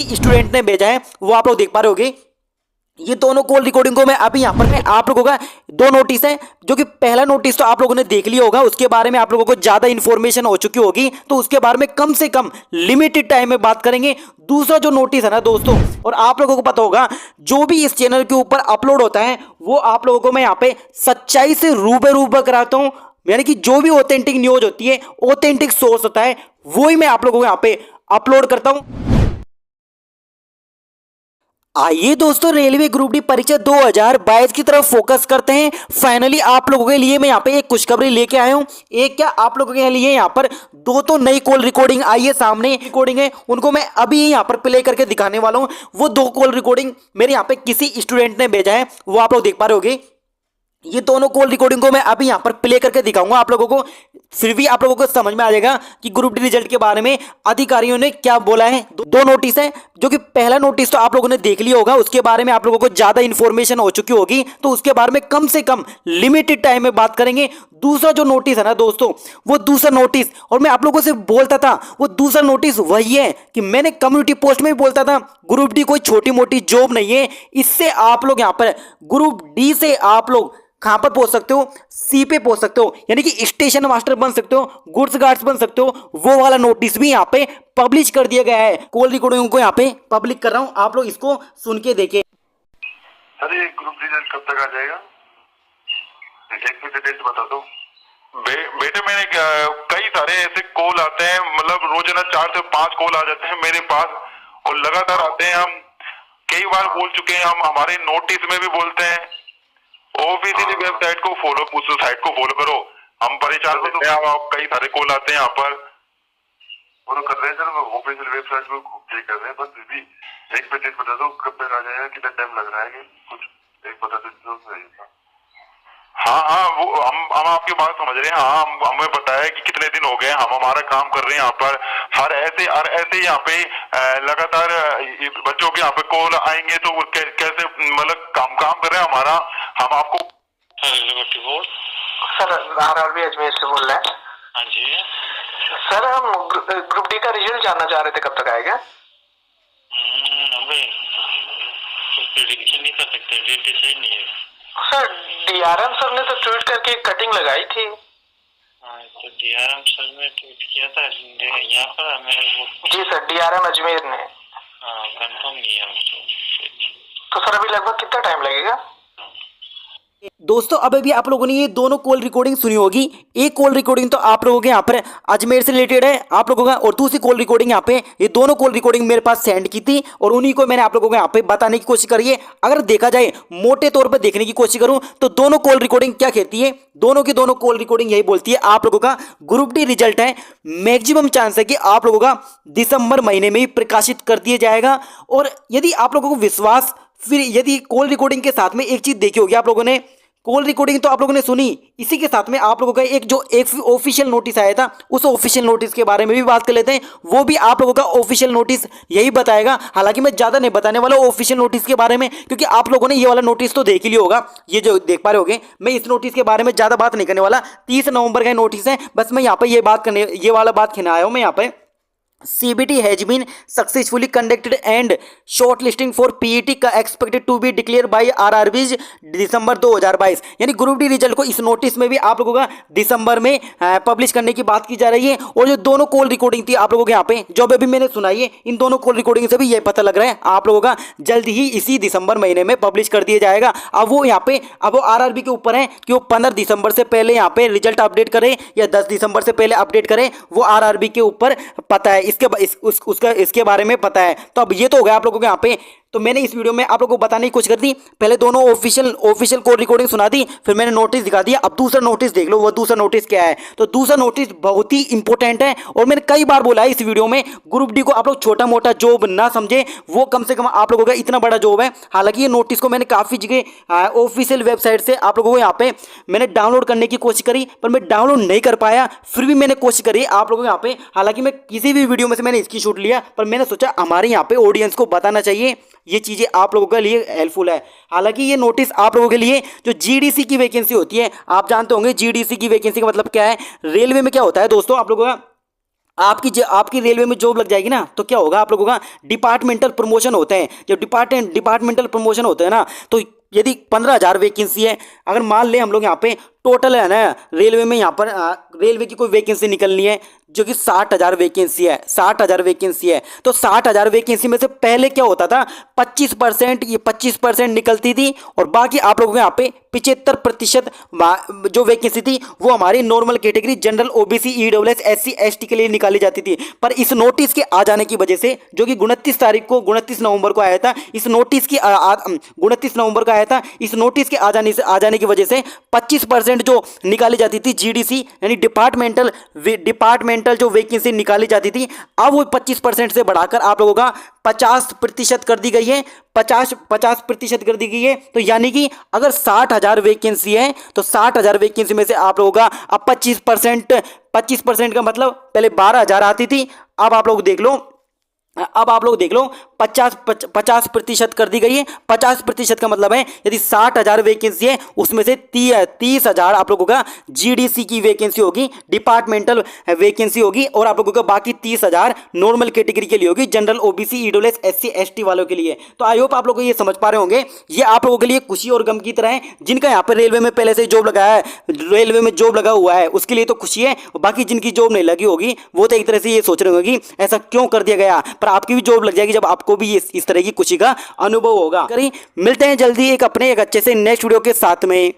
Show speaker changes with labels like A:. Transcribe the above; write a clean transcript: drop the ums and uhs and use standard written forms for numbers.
A: Student ने भेजा है वो आप लोग देख पा रहे होगे। ये दोनों कॉल रिकॉर्डिंग को मैं अभी यहाँ पर मैं आप लोगों का दो नोटिस है, जो कि पहला नोटिस तो आप लोगों ने देख लिया होगा, उसके बारे में आप लोगों को ज्यादा इंफॉर्मेशन हो चुकी होगी, तो उसके बारे में कम से कम लिमिटेड टाइम में बात करेंगे। दूसरा जो नोटिस है ना दोस्तों, और आप लोगों को पता होगा जो भी इस चैनल के ऊपर अपलोड होता है वो आप लोगों को मैं यहाँ पे सच्चाई से रूबरू कराता हूँ, यानी कि जो भी ऑथेंटिक न्यूज होती है, ऑथेंटिक सोर्स होता है, वो ही मैं आप लोगों को यहाँ पे अपलोड करता हूँ। आइए दोस्तों, रेलवे ग्रुप डी परीक्षा 2022 की तरफ फोकस करते हैं। फाइनली आप लोगों के लिए मैं यहाँ पे एक खुशखबरी लेके आया हूँ। एक क्या, आप लोगों के लिए यहाँ पर दो तो नई कॉल रिकॉर्डिंग आई है, सामने रिकॉर्डिंग है, उनको मैं अभी यहाँ पर प्ले करके दिखाने वाला हूँ। वो दो कॉल रिकॉर्डिंग मेरे यहाँ पे किसी स्टूडेंट ने भेजा है, वो आप लोग देख पा रहे होगे। ये दोनों कॉल रिकॉर्डिंग को मैं अभी यहाँ पर प्ले करके दिखाऊंगा आप लोगों को, फिर भी आप लोगों को समझ में आ जाएगा कि ग्रुप डी रिजल्ट के बारे में अधिकारियों ने क्या बोला है। दो नोटिस है, जो कि पहला नोटिस तो आप लोगों ने देख लिया होगा, उसके बारे में आप लोगों को ज्यादा इंफॉर्मेशन हो चुकी होगी, तो उसके बारे में कम से कम लिमिटेड टाइम में बात करेंगे। दूसरा जो नोटिस है ना दोस्तों, वो दूसरा नोटिस, और मैं आप लोगों से बोलता था वो दूसरा नोटिस वही है कि मैंने कम्युनिटी पोस्ट में भी बोलता था, ग्रुप डी कोई छोटी मोटी जॉब नहीं है। इससे आप लोग यहाँ पर ग्रुप डी से आप लोग कहां पर पहुंच सकते हो, सी पे पहुंच सकते हो, यानी कि स्टेशन मास्टर बन सकते हो, गुड्स गार्ड्स बन सकते हो। वो वाला नोटिस भी यहाँ पे पब्लिश कर दिया गया है। कॉल रिकॉर्डिंग को यहाँ पे पब्लिक कर रहा हूँ, आप लोग इसको सुन के देखिए।
B: सर ये ग्रुप रिजल्ट कब तक आ जाएगा? डेट बता दो। बेटे मैंने कई सारे ऐसे कॉल आते हैं, मतलब रोजाना 4 से 5 कॉल आ जाते हैं मेरे पास, और लगातार आते हैं। हम कई बार बोल चुके हैं, हम हमारे नोटिस में भी बोलते हैं, ऑफिशियली वेबसाइट को फॉलो, उस साइट को फॉलो करो। हम परेशान होते हैं, आप कई सारे कॉल आते हैं यहाँ पर। फॉलो कर रहे हैं सर, ऑफिशियल वेबसाइट को चेक कर रहे हैं, बस फिर भी एक पे डेट बता दो कब तक आ जाएगा, कितना टाइम लग रहा है, कुछ एक बता दो। हाँ हाँ, वो हम आपकी बात समझ रहे हैं। हाँ, हमें पता है कि कितने दिन हो गए हम हमारा काम कर रहे हैं यहाँ पर। हर ऐसे यहाँ पे लगातार बच्चों के यहाँ पे कॉल आएंगे, तो वो कैसे मतलब काम कर रहे हैं हमारा। हम आपको
C: सर RRB अजमेर से बोल रहे हैं।
B: हाँ जी
C: सर, हम ग्रुप डी का रिजल्ट जानना चाह रहे थे, कब तक आएगा?
B: अबे प्रेडिक्शन नहीं कर सकते, डेट डिसाइड नहीं है
C: सर। DRM सर ने तो ट्वीट करके कटिंग लगाई थी।
B: हाँ, तो DRM सर ने ट्वीट किया था यहाँ पर हमें।
C: जी सर, DRM अजमेर ने।
B: हाँ, कंफर्म नहीं है हमको।
C: तो सर अभी लगभग कितना टाइम लगेगा?
A: दोस्तों अब भी आप लोगों ने ये दोनों कॉल रिकॉर्डिंग सुनी होगी। एक कॉल रिकॉर्डिंग तो आप लोगों के यहाँ पर अजमेर से रिलेटेड है आप लोगों का, और दूसरी कॉल रिकॉर्डिंग यहाँ पे, ये दोनों कॉल रिकॉर्डिंग मेरे पास सेंड की थी, और उन्हीं को मैंने आप लोगों को यहाँ पे बताने की कोशिश करी है। अगर देखा जाए मोटे तौर पर देखने की कोशिश करूं तो दोनों कॉल रिकॉर्डिंग क्या कहती है, दोनों की दोनों कॉल रिकॉर्डिंग यही बोलती है, आप लोगों का ग्रुप डी रिजल्ट है, मैक्सिमम चांस है कि आप लोगों का दिसंबर महीने में ही प्रकाशित कर दिया जाएगा। और यदि आप लोगों को विश्वास, फिर यदि कॉल रिकॉर्डिंग के साथ में एक चीज देखी होगी आप लोगों ने, कॉल रिकॉर्डिंग तो आप लोगों ने सुनी, इसी के साथ में आप लोगों का एक ऑफिशियल नोटिस आया था, उस ऑफिशियल नोटिस के बारे में भी बात कर लेते हैं। वो भी आप लोगों का ऑफिशियल नोटिस यही बताएगा। हालांकि मैं ज़्यादा नहीं बताने वाला ऑफिशियल नोटिस के बारे में, क्योंकि आप लोगों ने ये वाला नोटिस तो देख ही लिया होगा, ये जो देख पा रहे होगे। मैं इस नोटिस के बारे में ज़्यादा बात नहीं करने वाला, 30 नवंबर का नोटिस है, बस मैं यहाँ पर ये वाला बात कहने आया हूँ। मैं यहाँ पर CBT has been successfully conducted and shortlisting for PET expected to be declared by RRBs दिसंबर 2022, यानी ग्रुप डी रिजल्ट को इस नोटिस में भी आप लोगों का दिसंबर में पब्लिश करने की बात की जा रही है। और जो दोनों कॉल रिकॉर्डिंग थी आप लोगों के यहाँ पे, जो अभी मैंने सुनाई है, इन दोनों कॉल रिकॉर्डिंग से भी ये पता लग रहा है आप लोगों का जल्द ही इसी दिसंबर महीने में पब्लिश कर दिया जाएगा। अब वो यहाँ पे RRB के ऊपर है कि वो 15 दिसंबर से पहले यहाँ पे रिजल्ट अपडेट करें या 10 दिसंबर से पहले अपडेट करें, वो RRB के ऊपर पता है, इसके बारे में पता है। तो अब ये तो हो गया आप लोगों के यहाँ पे। तो मैंने इस वीडियो में आप लोगों को बताने की कोशिश कर दी, पहले दोनों ऑफिशियल कॉल रिकॉर्डिंग सुना दी, फिर मैंने नोटिस दिखा दिया। अब दूसरा नोटिस देख लो, वो दूसरा नोटिस क्या है। तो दूसरा नोटिस बहुत ही इंपॉर्टेंट है, और मैंने कई बार बोला है इस वीडियो में, ग्रुप डी को आप लोग छोटा मोटा जॉब ना समझे, वो कम से कम आप लोगों का इतना बड़ा जॉब है। हालांकि ये नोटिस को मैंने काफ़ी जगह ऑफिशियल वेबसाइट से आप लोगों को यहाँ पे मैंने डाउनलोड करने की कोशिश करी, पर मैं डाउनलोड नहीं कर पाया, फिर भी मैंने कोशिश करी आप लोगों को यहाँ पे। हालांकि मैं किसी भी वीडियो में से मैंने स्क्रीनशॉट लिया, पर मैंने सोचा हमारे यहाँ पे ऑडियंस को बताना चाहिए, ये चीज़ें आप लोगों के लिए हेल्पफुल है। हालांकि ये नोटिस आप लोगों के लिए जो GDC की वैकेंसी होती है, आप जानते होंगे GDC की वैकेंसी का मतलब क्या है। रेलवे में क्या होता है दोस्तों, आप लोगों का आपकी रेलवे में जॉब लग जाएगी ना, तो क्या होगा आप लोगों का डिपार्टमेंटल प्रमोशन होते हैं। जब डिपार्टमेंटल प्रमोशन होते हैं ना, तो यदि 15,000 वैकेंसी है, अगर मान ले हम लोग यहाँ पे टोटल है ना रेलवे में यहाँ पर रेलवे की कोई वैकेंसी निकलनी है जो कि 60,000 वैकेंसी है, 60,000 वैकेंसी है, तो 60,000 वैकेंसी में से पहले क्या होता था 25%, ये 25% निकलती थी और बाकी आप लोगों के यहाँ पे 75% जो वैकेंसी थी वो हमारी normal category general OBC EWS SC ST के लिए निकाली जाती थी। पर इस नोटिस के आ जाने की वजह से, जो कि 29 नवंबर को आया था, इस नोटिस की 29 नवंबर को आया था, इस नोटिस के आ जाने की वजह से 25% जो निकाली जाती थी जीडीसी यानी डिपार्टमेंटल जो वैकेंसी निकाली जाती थी, अब वो 25% से बढ़ाकर आप लोगों का 50% कर दी गई है, 50% कर दी गई है। तो यानी कि अगर 60,000 वैकेंसी है तो 60,000 वैकेंसी में से आप लोगों का अब 25% का मतलब पहले 12,000 आती थी, अब आप लोग देख लो 50% कर दी गई है। 50% का मतलब है यदि 60,000 वैकेंसी है उसमें से 30,000 आप लोगों का जीडीसी की वैकेंसी होगी, डिपार्टमेंटल वैकेंसी होगी, और आप लोगों का बाकी 30,000 नॉर्मल कैटेगरी के लिए होगी, general OBC EWS SC ST वालों के लिए। तो आई होप आप लोग ये समझ पा रहे होंगे, ये आप लोगों के लिए खुशी और गम की तरह है। जिनका यहाँ पर रेलवे में पहले से जॉब लगाया है, रेलवे में जॉब लगा हुआ है, उसके लिए तो खुशी है, बाकी जिनकी जॉब नहीं लगी होगी वो तो एक तरह से ये सोच रहे होंगे कि ऐसा क्यों कर दिया गया, पर आपकी भी जॉब लग जाएगी जब आपको भी इस तरह की खुशी का अनुभव होगा। करें, मिलते हैं जल्दी एक अच्छे से नेक्स्ट वीडियो के साथ में।